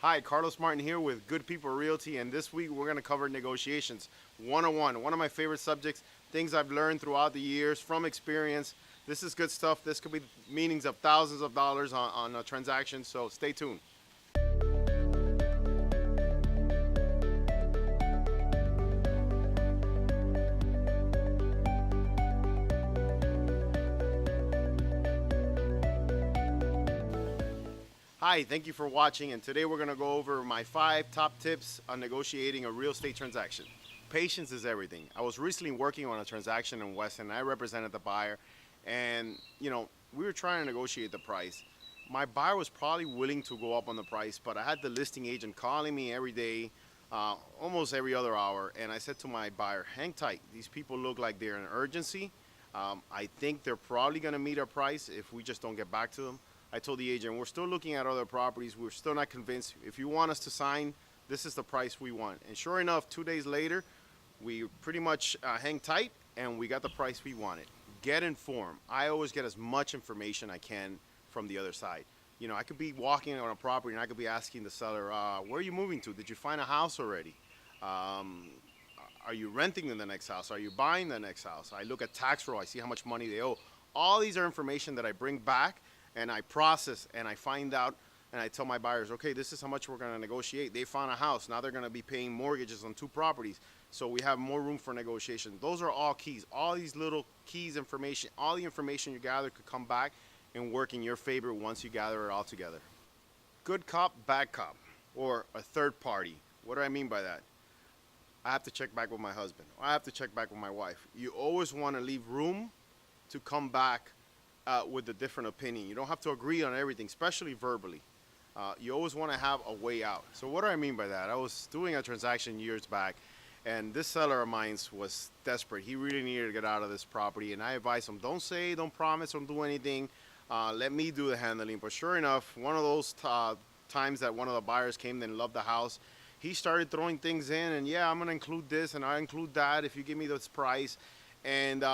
Hi, Carlos Martin here with Good People Realty, and this week we're going to cover negotiations 101. One of my favorite subjects, things I've learned throughout the years from experience. This is good stuff. This could be meanings of thousands of dollars on a transaction, so stay tuned. Hi, thank you for watching, and today we're going to go over my 5 top tips on negotiating a real estate transaction. Patience is everything. I was recently working on a transaction in Weston. I represented the buyer, and we were trying to negotiate the price. My buyer was probably willing to go up on the price, but I had the listing agent calling me every day, almost every other hour, and I said to my buyer, hang tight. These people look like they're in urgency. I think they're probably going to meet our price if we just don't get back to them. I told the agent, we're still looking at other properties. We're still not convinced. If you want us to sign, this is the price we want. And sure enough, 2 days later, we pretty much hang tight and we got the price we wanted. Get informed. I always get as much information I can from the other side. I could be walking on a property and I could be asking the seller, where are you moving to? Did you find a house already? Are you renting in the next house? Are you buying the next house? I look at tax roll. I see how much money they owe. All these are information that I bring back and I process and I find out and I tell my buyers, okay, this is how much we're going to negotiate. They found a house. Now they're going to be paying mortgages on 2 properties. So we have more room for negotiation. Those are all keys. All these little keys information, all the information you gather could come back and work in your favor once you gather it all together. Good cop, bad cop, or a third party. What do I mean by that? I have to check back with my husband. I have to check back with my wife. You always want to leave room to come back with a different opinion. You don't have to agree on everything, especially verbally. You always want to have a way out. So what do I mean by that? I was doing a transaction years back, and this seller of mine was desperate. He really needed to get out of this property, and I advised him, don't say, don't promise, don't do anything. Let me do the handling. But sure enough, one of those times that one of the buyers came and loved the house, he started throwing things in, and yeah, I'm going to include this, and I include that if you give me this price. And,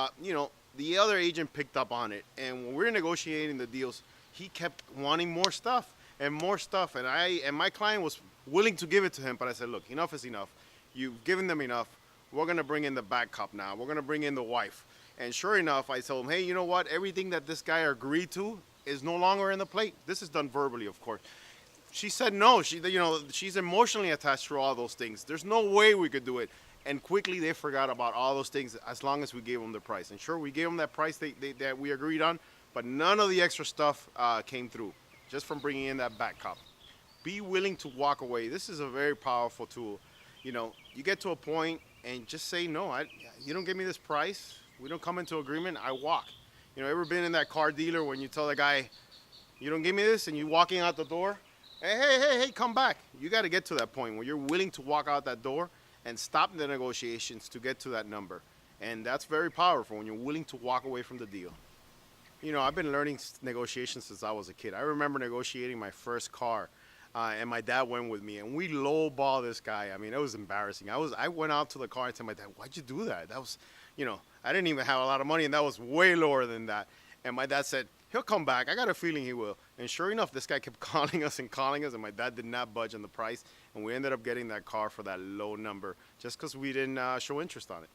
the other agent picked up on it, and when we were negotiating the deals, he kept wanting more stuff, and my client was willing to give it to him, but I said, look, enough is enough. You've given them enough. We're going to bring in the back cop now. We're going to bring in the wife. And sure enough, I told him, hey, you know what? Everything that this guy agreed to is no longer in the plate. This is done verbally, of course. She said no. She's emotionally attached to all those things. There's no way we could do it. And quickly they forgot about all those things as long as we gave them the price. And sure, we gave them that price that we agreed on, but none of the extra stuff came through just from bringing in that back cop. Be willing to walk away. This is a very powerful tool. You get to a point and just say, no, you don't give me this price. We don't come into agreement. I walk. Ever been in that car dealer when you tell the guy, you don't give me this, and you're walking out the door? Hey, come back. You got to get to that point where you're willing to walk out that door and stop the negotiations to get to that number. And that's very powerful when you're willing to walk away from the deal. I've been learning negotiations since I was a kid. I remember negotiating my first car, and my dad went with me, and we lowball this guy. I mean, it was embarrassing. I went out to the car and said, my dad, why'd you do that? That was, I didn't even have a lot of money, and that was way lower than that. And my dad said, he'll come back. I got a feeling he will. And sure enough, this guy kept calling us, and my dad did not budge on the price. And we ended up getting that car for that low number just because we didn't show interest on it.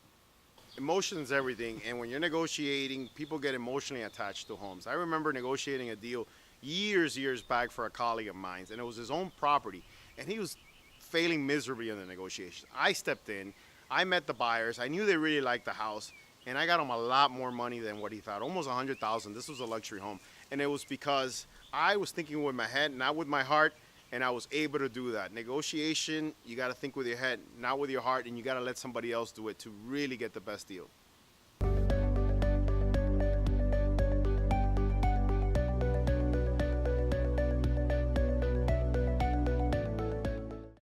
Emotion is everything. And when you're negotiating, people get emotionally attached to homes. I remember negotiating a deal years back for a colleague of mine, and it was his own property. And he was failing miserably in the negotiations. I stepped in. I met the buyers. I knew they really liked the house. And I got him a lot more money than what he thought, almost $100,000. This was a luxury home. And it was because I was thinking with my head, not with my heart, and I was able to do that. Negotiation, you got to think with your head, not with your heart, and you got to let somebody else do it to really get the best deal.